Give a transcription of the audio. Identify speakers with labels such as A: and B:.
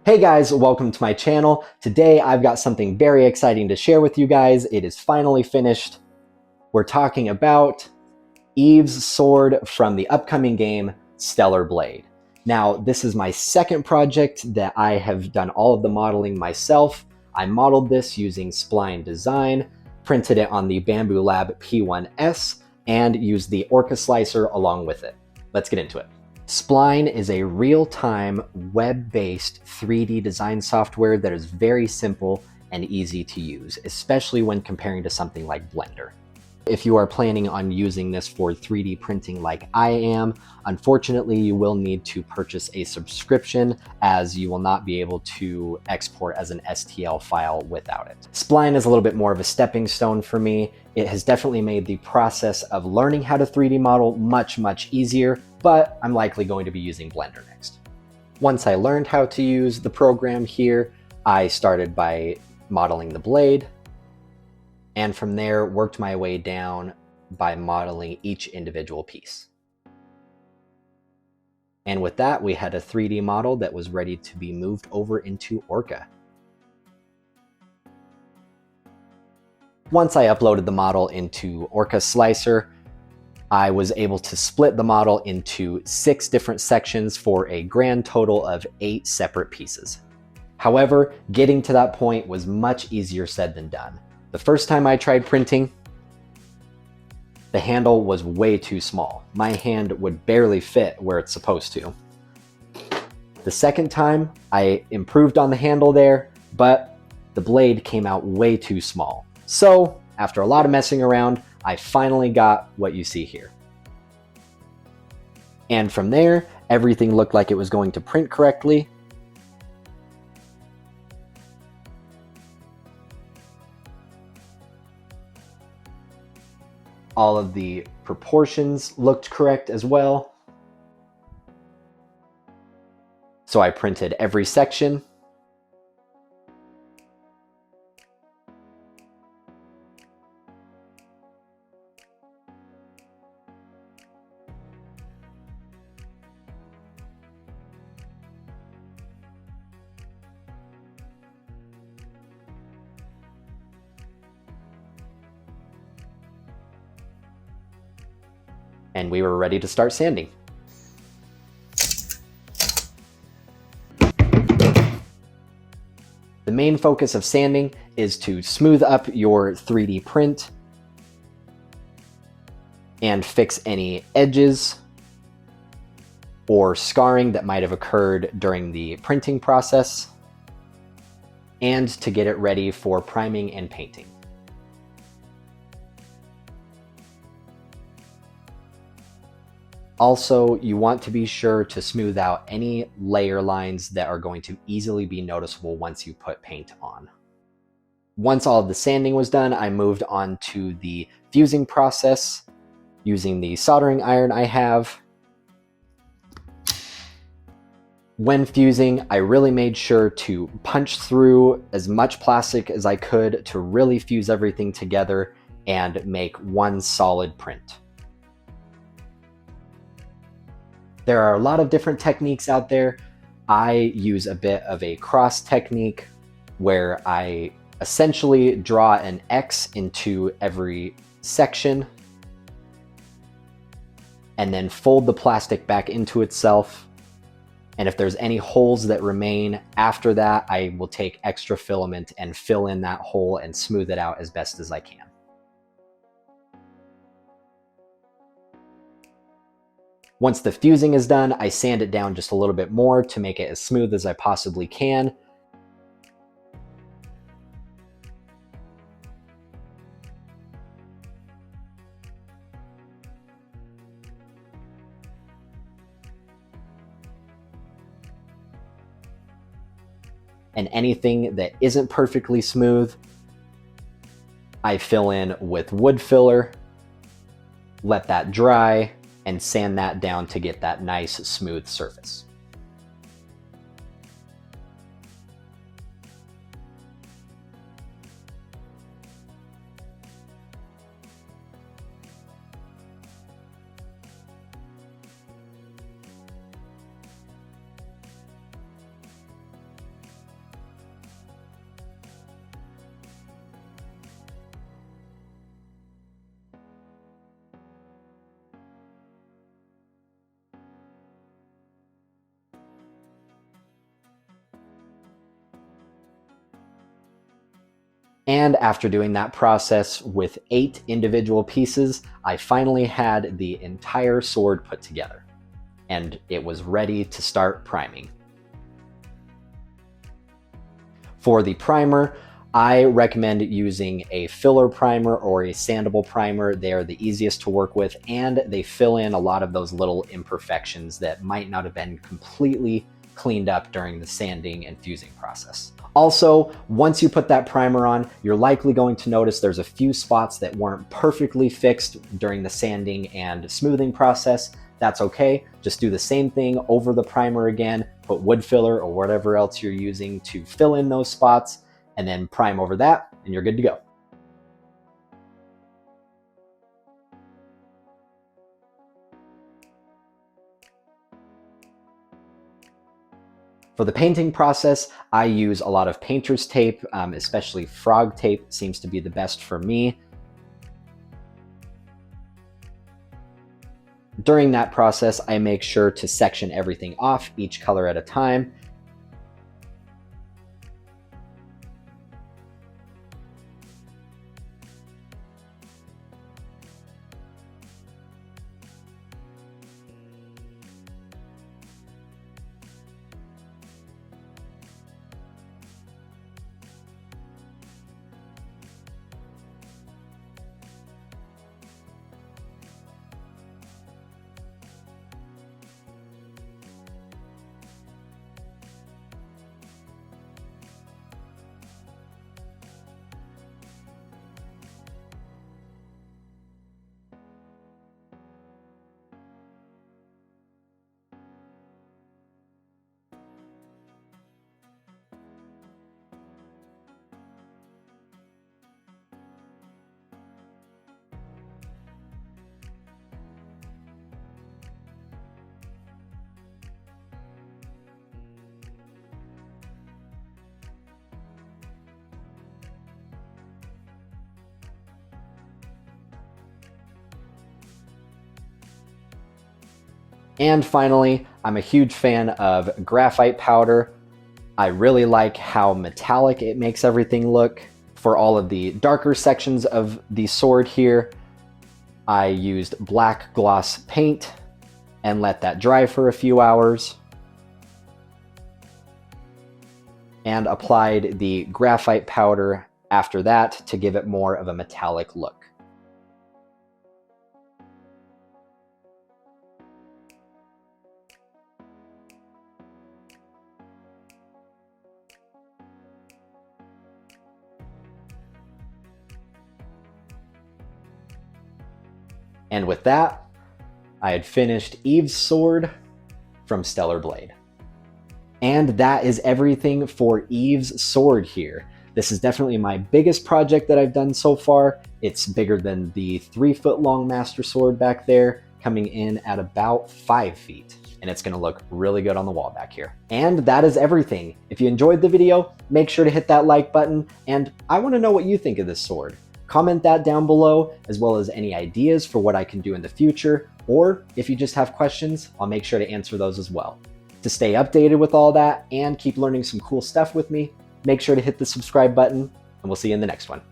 A: Hey guys, welcome to my channel. Today I've got something very exciting to share with you guys. It is finally finished. We're talking about Eve's sword from the upcoming game, Stellar Blade. Now, this is my second project that I have done all of the modeling myself. I modeled this using Spline Design, printed it on the Bamboo Lab P1S, and used the Orca Slicer along with it. Let's get into it. Spline is a real-time, web-based 3D design software that is very simple and easy to use, especially when comparing to something like Blender. If you are planning on using this for 3D printing like I am, unfortunately you will need to purchase a subscription as you will not be able to export as an STL file without it. Spline is a little bit more of a stepping stone for me. It has definitely made the process of learning how to 3D model much easier, but I'm likely going to be using Blender next. Once I learned how to use the program here, I started by modeling the blade, and from there worked my way down by modeling each individual piece. And with that, we had a 3D model that was ready to be moved over into Orca. Once I uploaded the model into Orca Slicer, I was able to split the model into 6 different sections for a grand total of 8 separate pieces. However, getting to that point was much easier said than done. The first time I tried printing, the handle was way too small. My hand would barely fit where it's supposed to. The second time, I improved on the handle there, but the blade came out way too small. So, after a lot of messing around, I finally got what you see here. And from there, everything looked like it was going to print correctly. All of the proportions looked correct as well. So I printed every section. And we were ready to start sanding. The main focus of sanding is to smooth up your 3D print and fix any edges or scarring that might have occurred during the printing process, and to get it ready for priming and painting. Also, you want to be sure to smooth out any layer lines that are going to easily be noticeable once you put paint on. Once all of the sanding was done, I moved on to the fusing process using the soldering iron I have. When fusing, I really made sure to punch through as much plastic as I could to really fuse everything together and make one solid print. There are a lot of different techniques out there. I use a bit of a cross technique where I essentially draw an X into every section and then fold the plastic back into itself. And if there's any holes that remain after that, I will take extra filament and fill in that hole and smooth it out as best as I can. Once the fusing is done, I sand it down just a little bit more to make it as smooth as I possibly can. And anything that isn't perfectly smooth, I fill in with wood filler, let that dry, and sand that down to get that nice smooth surface. And after doing that process with 8 individual pieces, I finally had the entire sword put together, and it was ready to start priming. For the primer, I recommend using a filler primer or a sandable primer. They are the easiest to work with, and they fill in a lot of those little imperfections that might not have been completely cleaned up during the sanding and fusing process. Also, once you put that primer on, you're likely going to notice there's a few spots that weren't perfectly fixed during the sanding and smoothing process. That's okay. Just do the same thing over the primer again, put wood filler or whatever else you're using to fill in those spots, and then prime over that, and you're good to go. For the painting process, I use a lot of painter's tape, especially frog tape seems to be the best for me. During that process, I make sure to section everything off, each color at a time. And finally, I'm a huge fan of graphite powder. I really like how metallic it makes everything look. For all of the darker sections of the sword here, I used black gloss paint and let that dry for a few hours, and applied the graphite powder after that to give it more of a metallic look. And with that, I had finished Eve's sword from Stellar Blade. And that is everything for Eve's sword here. This is definitely my biggest project that I've done so far. It's bigger than the 3-foot long Master Sword back there, coming in at about 5 feet. And it's gonna look really good on the wall back here. And that is everything. If you enjoyed the video, make sure to hit that like button, and I wanna know what you think of this sword. Comment that down below, as well as any ideas for what I can do in the future, or if you just have questions, I'll make sure to answer those as well. To stay updated with all that and keep learning some cool stuff with me, make sure to hit the subscribe button, and we'll see you in the next one.